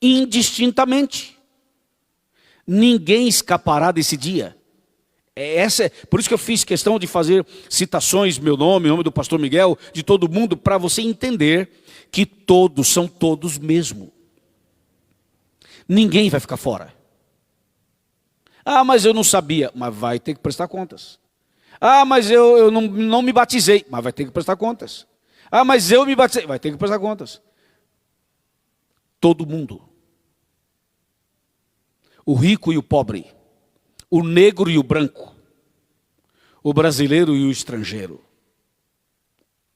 indistintamente. Ninguém escapará desse dia. Por isso que eu fiz questão de fazer citações, meu nome, o nome do pastor Miguel, de todo mundo, para você entender que todos são todos mesmo. Ninguém vai ficar fora. Ah, mas eu não sabia. Mas vai ter que prestar contas. Ah, mas eu não me batizei. Mas vai ter que prestar contas. Ah, mas eu me batizei. Vai ter que prestar contas. Todo mundo. O rico e o pobre. O negro e o branco. O brasileiro e o estrangeiro.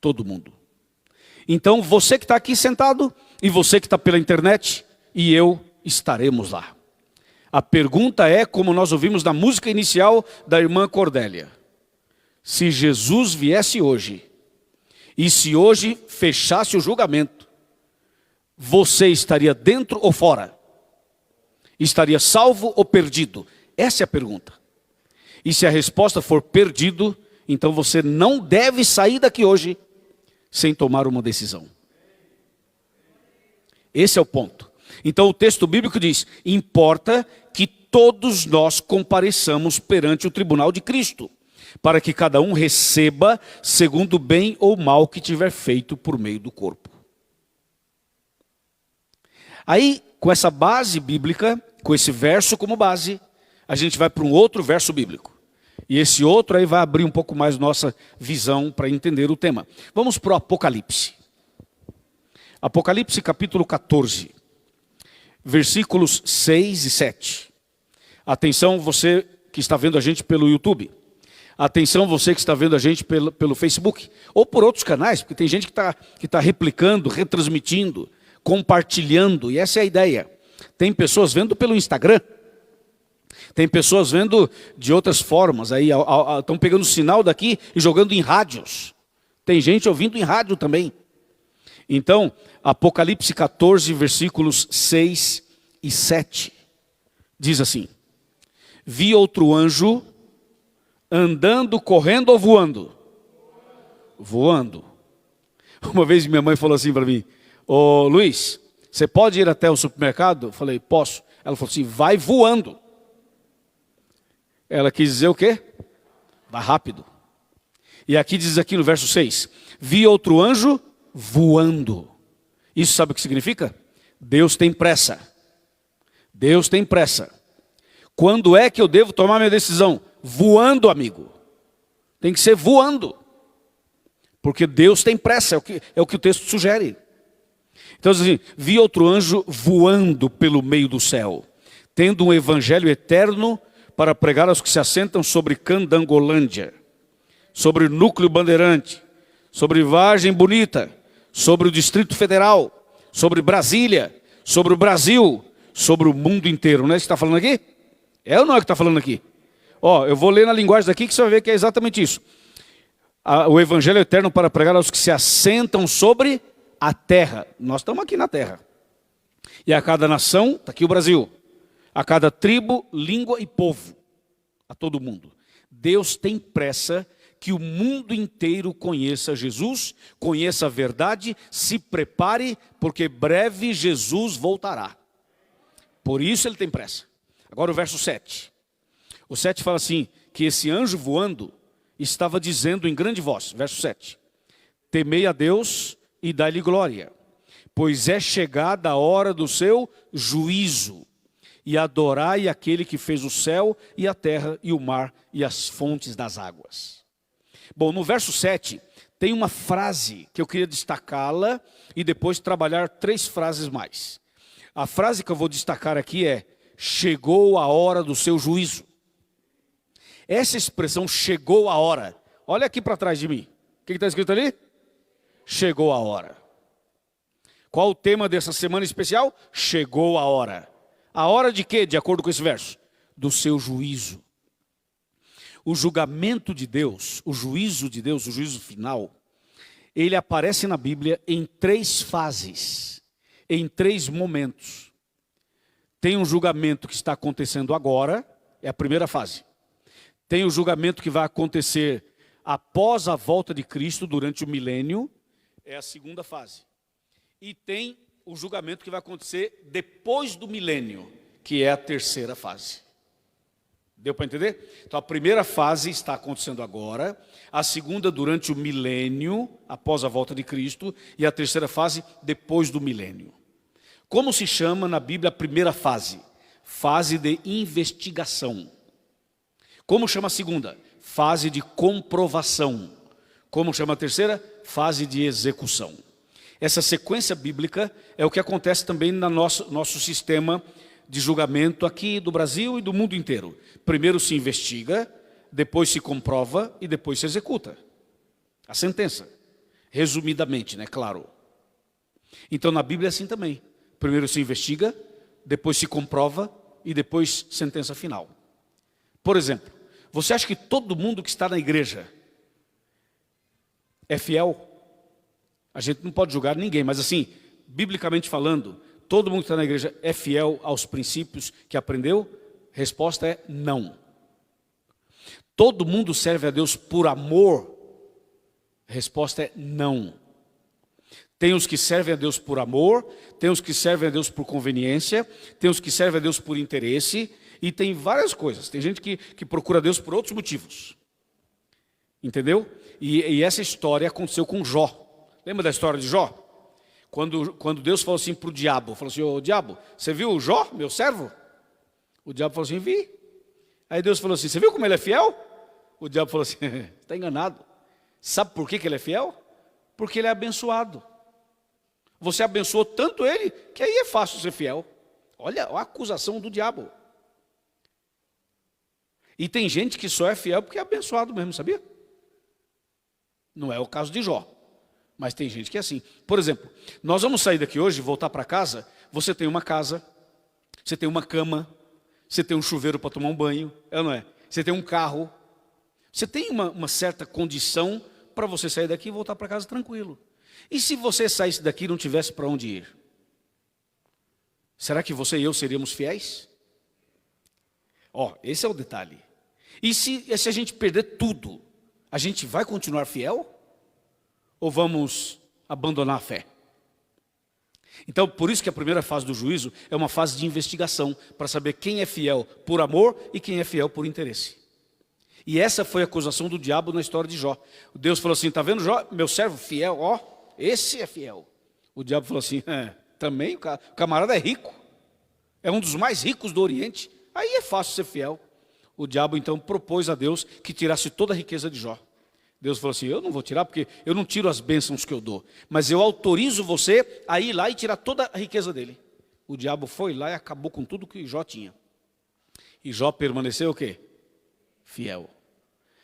Todo mundo. Então, você que está aqui sentado, e você que está pela internet, e eu estaremos lá. A pergunta é, como nós ouvimos na música inicial da irmã Cordélia. Se Jesus viesse hoje, e se hoje fechasse o julgamento, você estaria dentro ou fora? Estaria salvo ou perdido? Essa é a pergunta. E se a resposta for perdido, então você não deve sair daqui hoje sem tomar uma decisão. Esse é o ponto. Então o texto bíblico diz, importa que todos nós compareçamos perante o tribunal de Cristo, para que cada um receba segundo o bem ou mal que tiver feito por meio do corpo. Aí, com essa base bíblica, com esse verso como base, a gente vai para um outro verso bíblico. E esse outro aí vai abrir um pouco mais nossa visão para entender o tema. Vamos para o Apocalipse. Apocalipse capítulo 14, versículos 6 e 7. Atenção você que está vendo a gente pelo YouTube. Atenção você que está vendo a gente pelo Facebook. Ou por outros canais, porque tem gente que está replicando, retransmitindo, compartilhando. E essa é a ideia. Tem pessoas vendo pelo Instagram. Tem pessoas vendo de outras formas. Aí estão pegando sinal daqui e jogando em rádios. Tem gente ouvindo em rádio também. Então, Apocalipse 14, versículos 6 e 7. Diz assim. Vi outro anjo andando, correndo ou voando? Voando. Uma vez minha mãe falou assim para mim. Ô Luiz, você pode ir até o supermercado? Eu falei, posso. Ela falou assim, vai voando. Ela quis dizer o quê? Vai rápido. E aqui diz aqui no verso 6. Vi outro anjo voando. Isso sabe o que significa? Deus tem pressa. Deus tem pressa. Quando é que eu devo tomar minha decisão? Voando, amigo. Tem que ser voando. Porque Deus tem pressa, é o que o texto sugere. Então assim, vi outro anjo voando pelo meio do céu, tendo um evangelho eterno para pregar aos que se assentam sobre Candangolândia, sobre o Núcleo Bandeirante, sobre Vargem Bonita, sobre o Distrito Federal, sobre Brasília, sobre o Brasil, sobre o mundo inteiro. Não é isso que está falando aqui? É ou não é que está falando aqui? Ó, eu vou ler na linguagem daqui que você vai ver que é exatamente isso. O evangelho eterno para pregar aos que se assentam sobre a terra. Nós estamos aqui na terra. E a cada nação, está aqui o Brasil. A cada tribo, língua e povo. A todo mundo. Deus tem pressa que o mundo inteiro conheça Jesus, conheça a verdade, se prepare, porque breve Jesus voltará. Por isso ele tem pressa. Agora o verso 7. O 7 fala assim, que esse anjo voando estava dizendo em grande voz, verso 7. Temei a Deus e dai-lhe glória, pois é chegada a hora do seu juízo. E adorai aquele que fez o céu e a terra e o mar e as fontes das águas. Bom, no verso 7 tem uma frase que eu queria destacá-la e depois trabalhar 3 frases mais. A frase que eu vou destacar aqui é, chegou a hora do seu juízo. Essa expressão, chegou a hora. Olha aqui para trás de mim. O que está escrito ali? Chegou a hora. Qual o tema dessa semana especial? Chegou a hora. A hora de quê, de acordo com esse verso? Do seu juízo. O julgamento de Deus, o juízo de Deus, o juízo final, ele aparece na Bíblia em 3 fases, em 3 momentos. Tem um julgamento que está acontecendo agora, é a primeira fase. Tem o julgamento que vai acontecer após a volta de Cristo, durante o milênio, é a segunda fase. E tem o julgamento que vai acontecer depois do milênio, que é a terceira fase. Deu para entender? Então a primeira fase está acontecendo agora, a segunda durante o milênio, após a volta de Cristo, e a terceira fase depois do milênio. Como se chama na Bíblia a primeira fase? Fase de investigação. Como chama a segunda? Fase de comprovação. Como chama a terceira? Fase de execução. Essa sequência bíblica é o que acontece também no nosso sistema de julgamento aqui do Brasil e do mundo inteiro. Primeiro se investiga, depois se comprova e depois se executa. A sentença. Resumidamente, né? Claro. Então na Bíblia é assim também. Primeiro se investiga, depois se comprova e depois sentença final. Por exemplo, você acha que todo mundo que está na igreja é fiel? A gente não pode julgar ninguém, mas assim, biblicamente falando, todo mundo que está na igreja é fiel aos princípios que aprendeu? Resposta é não. Todo mundo serve a Deus por amor? Resposta é não. Tem os que servem a Deus por amor, tem os que servem a Deus por conveniência, tem os que servem a Deus por interesse, e tem várias coisas. Tem gente que procura Deus por outros motivos. Entendeu? E essa história aconteceu com Jó. Lembra da história de Jó? Quando Deus falou assim para o diabo, falou assim, ô diabo, você viu o Jó, meu servo? O diabo falou assim, vi. Aí Deus falou assim, você viu como ele é fiel? O diabo falou assim, está enganado. Sabe por que ele é fiel? Porque ele é abençoado. Você abençoou tanto ele, que aí é fácil ser fiel. Olha a acusação do diabo. E tem gente que só é fiel porque é abençoado mesmo, sabia? Não é o caso de Jó. Mas tem gente que é assim. Por exemplo, nós vamos sair daqui hoje, voltar para casa. Você tem uma casa, você tem uma cama, você tem um chuveiro para tomar um banho, é ou não é? Você tem um carro. Você tem uma certa condição para você sair daqui e voltar para casa tranquilo. E se você saísse daqui e não tivesse para onde ir? Será que você e eu seríamos fiéis? Esse é o detalhe. E se a gente perder tudo, a gente vai continuar fiel? Ou vamos abandonar a fé? Então, por isso que a primeira fase do juízo é uma fase de investigação, para saber quem é fiel por amor e quem é fiel por interesse. E essa foi a acusação do diabo na história de Jó. Deus falou assim, está vendo Jó, meu servo fiel, esse é fiel. O diabo falou assim, também o camarada é rico, é um dos mais ricos do Oriente, aí é fácil ser fiel. O diabo então propôs a Deus que tirasse toda a riqueza de Jó. Deus falou assim, eu não vou tirar porque eu não tiro as bênçãos que eu dou, mas eu autorizo você a ir lá e tirar toda a riqueza dele. O diabo foi lá e acabou com tudo que Jó tinha. E Jó permaneceu o quê? Fiel.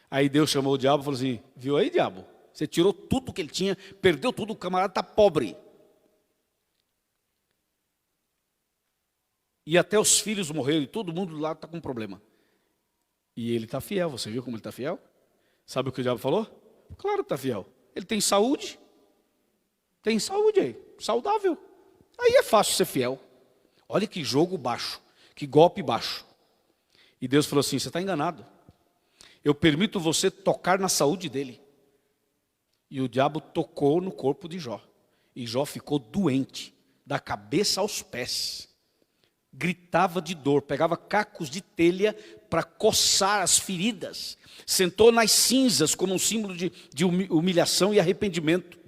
Aí Deus chamou o diabo e falou assim, viu aí, diabo? Você tirou tudo que ele tinha, perdeu tudo, o camarada está pobre. E até os filhos morreram e todo mundo lá está com problema. E ele está fiel, você viu como ele está fiel? Sabe o que o diabo falou? Claro que está fiel. Ele tem saúde. Tem saúde aí, saudável. Aí é fácil ser fiel. Olha que jogo baixo, que golpe baixo. E Deus falou assim, você está enganado. Eu permito você tocar na saúde dele. E o diabo tocou no corpo de Jó. E Jó ficou doente, da cabeça aos pés. Gritava de dor, pegava cacos de telha para coçar as feridas. Sentou nas cinzas como um símbolo de humilhação e arrependimento.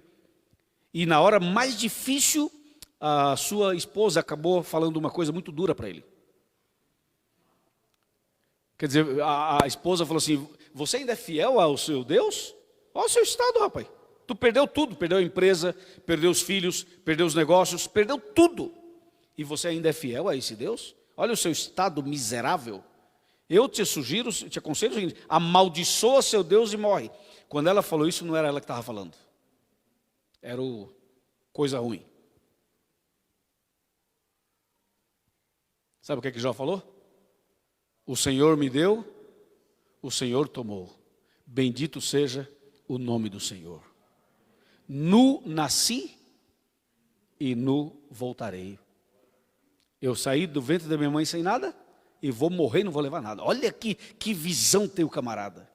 E na hora mais difícil, a sua esposa acabou falando uma coisa muito dura para ele. Quer dizer, a esposa falou assim, você ainda é fiel ao seu Deus? Olha o seu estado, rapaz. Tu perdeu tudo, perdeu a empresa, perdeu os filhos, perdeu os negócios, perdeu tudo. E você ainda é fiel a esse Deus? Olha o seu estado miserável. Eu te sugiro, te aconselho o seguinte, amaldiçoa seu Deus e morre. Quando ela falou isso, não era ela que estava falando. Era coisa ruim. Sabe o que Jó falou? O Senhor me deu, o Senhor tomou. Bendito seja o nome do Senhor. Nu nasci e nu voltarei. Eu saí do ventre da minha mãe sem nada e vou morrer e não vou levar nada. Olha que visão tem o camarada.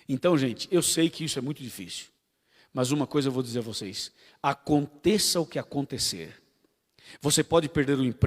Então, gente, eu sei que isso é muito difícil. Mas uma coisa eu vou dizer a vocês. Aconteça o que acontecer. Você pode perder o emprego.